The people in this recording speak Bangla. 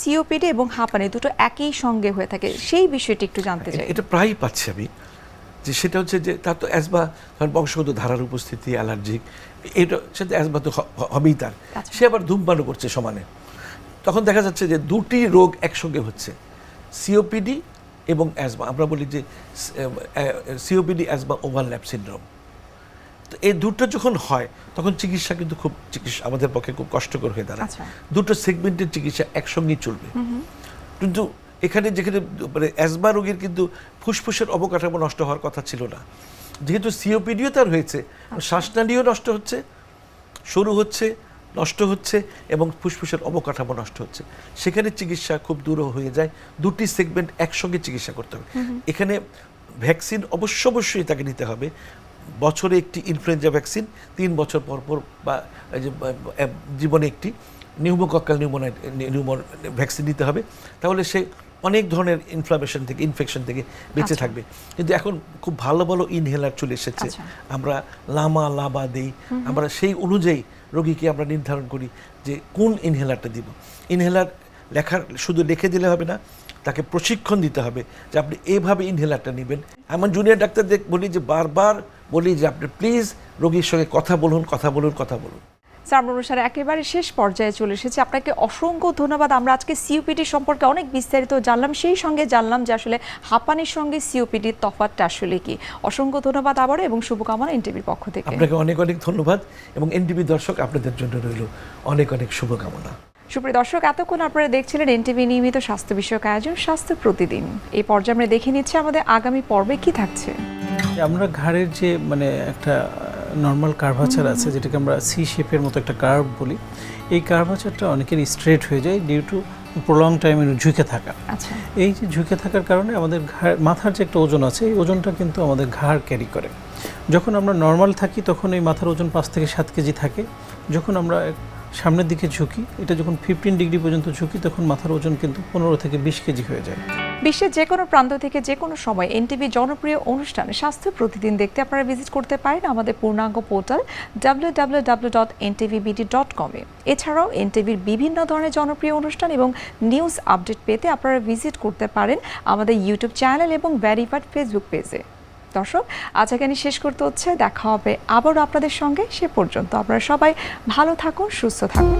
সিওপিডি এবং হাঁপানি দুটো একই সঙ্গে হয়ে থাকে, সেই বিষয়টি একটু জানতে চাই। এটা প্রায়ই পাচ্ছি আমি, যে সেটা হচ্ছে যে তার তো অ্যাজমা, বংশগত ধারার উপস্থিতি, অ্যালার্জিক, এটা সেটা অ্যাজমা তো হবেই তার, সে আবার ধূমপানও করছে সমানে। তখন দেখা যাচ্ছে যে দুটি রোগ একসঙ্গে হচ্ছে, সিওপিডি এবং অ্যাজমা। আমরা বলি যে সিওপিডি অ্যাজমা ওভারল্যাপ সিনড্রোম। তো এই দুটো যখন হয় তখন চিকিৎসা কিন্তু আমাদের পক্ষে খুব কষ্টকর হয়ে দাঁড়ায়। দুটো সেগমেন্টের চিকিৎসা একসঙ্গেই চলবে। কিন্তু এখানে যেখানে মানে অ্যাজমা রোগীর কিন্তু ফুসফুসের অবকাঠামো নষ্ট হওয়ার কথা ছিল না, যেহেতু সিওপিডিও তার হয়েছে, শ্বাসনালীও নষ্ট হচ্ছে, সরু হচ্ছে, নষ্ট হচ্ছে এবং ফুসফুসের অবকাঠামো নষ্ট হচ্ছে, সেখানে চিকিৎসা খুব দূর হয়ে যায়। দুটি সেগমেন্ট একসঙ্গে চিকিৎসা করতে হবে। এখানে ভ্যাকসিন অবশ্যই তাকে নিতে হবে। বছরে একটি ইনফ্লুয়েঞ্জা ভ্যাকসিন, 3 বছর পর পর, বা জীবনে একটি নিউমোকক্কাল নিউমোর ভ্যাকসিন নিতে হবে। তাহলে সে অনেক ধরনের ইনফ্লামেশন থেকে, ইনফেকশন থেকে বেঁচে থাকবে। কিন্তু এখন খুব ভালো ভালো ইনহেলার চলে এসেছে, আমরা লামা দেই, আমরা সেই অনুযায়ী রোগীকে আমরা নির্ধারণ করি যে কোন ইনহেলারটা দিব। ইনহেলার শুধু লিখে দিলে হবে না, তাকে প্রশিক্ষণ দিতে হবে যে আপনি এইভাবে ইনহেলারটা নেবেন। এমন জুনিয়র ডাক্তারদের বলি যে বারবার বলি যে আপনি প্লিজ রোগীর সঙ্গে কথা বলুন। স্যার, আমরা অনুষ্ঠানে একেবারে শেষ পর্যায়ে চলে এসেছি। আপনাকে অসংখ্য ধন্যবাদ। আমরা আজকে সিওপিডি সম্পর্কে অনেক বিস্তারিত জানলাম, সেই সঙ্গে জানলাম যে আসলে হাঁপানির সঙ্গে সিওপিডির তফাৎটা আসলে কি। অসংখ্য ধন্যবাদ আবারও এবং শুভকামনা এনটিভির পক্ষ থেকে। আপনাকে অনেক ধন্যবাদ এবং এনটিভি দর্শক আপনাদের জন্য রইল অনেক শুভকামনা। সুপ্রিয় দর্শক, এতক্ষণ আপনারা দেখছিলেন এনটিভি নিয়মিত স্বাস্থ্য বিষয়ক আয়োজন স্বাস্থ্য প্রতিদিন। এই পর্যায়ে আমরা দেখে নিচ্ছি আমাদের আগামী পর্বে কি থাকছে। আমরা ঘাড়ের যে মানে একটা নর্মাল কার্ভাচার আছে, যেটাকে আমরা সি শেপের মতো একটা কার্ভ বলি, এই কার্ভাচারটা অনেকের স্ট্রেট হয়ে যায় ডিউ টু প্রলং টাইম ঝুঁকে থাকা। এই যে ঝুঁকে থাকার কারণে আমাদের মাথার যে একটা ওজন আছে, এই ওজনটা কিন্তু আমাদের ঘাড় ক্যারি করে। যখন আমরা নর্মাল থাকি তখন এই মাথার ওজন 5 থেকে 7 কেজি থাকে। যখন আমরা সামনের দিকে ঝুঁকি, এটা যখন 15 ডিগ্রি পর্যন্ত ঝুঁকি, তখন মাথার ওজন কিন্তু 15 থেকে 20 কেজি হয়ে যায়। বিশ্বের যে কোনো প্রান্ত থেকে যে কোনো সময় এনটিভি জনপ্রিয় অনুষ্ঠান স্বাস্থ্য প্রতিদিন দেখতে আপনারা ভিজিট করতে পারেন আমাদের পূর্ণাঙ্গ পোর্টাল www.ntvbd.com এ। এছাড়াও এনটিভির বিভিন্ন ধরনের জনপ্রিয় অনুষ্ঠান এবং নিউজ আপডেট পেতে আপনারা ভিজিট করতে পারেন আমাদের ইউটিউব চ্যানেল এবং ভেরিফাইড ফেসবুক পেজে। দর্শক, আজ এখানে শেষ করতে হচ্ছে, দেখা হবে আবারও আপনাদের সঙ্গে। সে পর্যন্ত আপনারা সবাই ভালো থাকুন, সুস্থ থাকুন।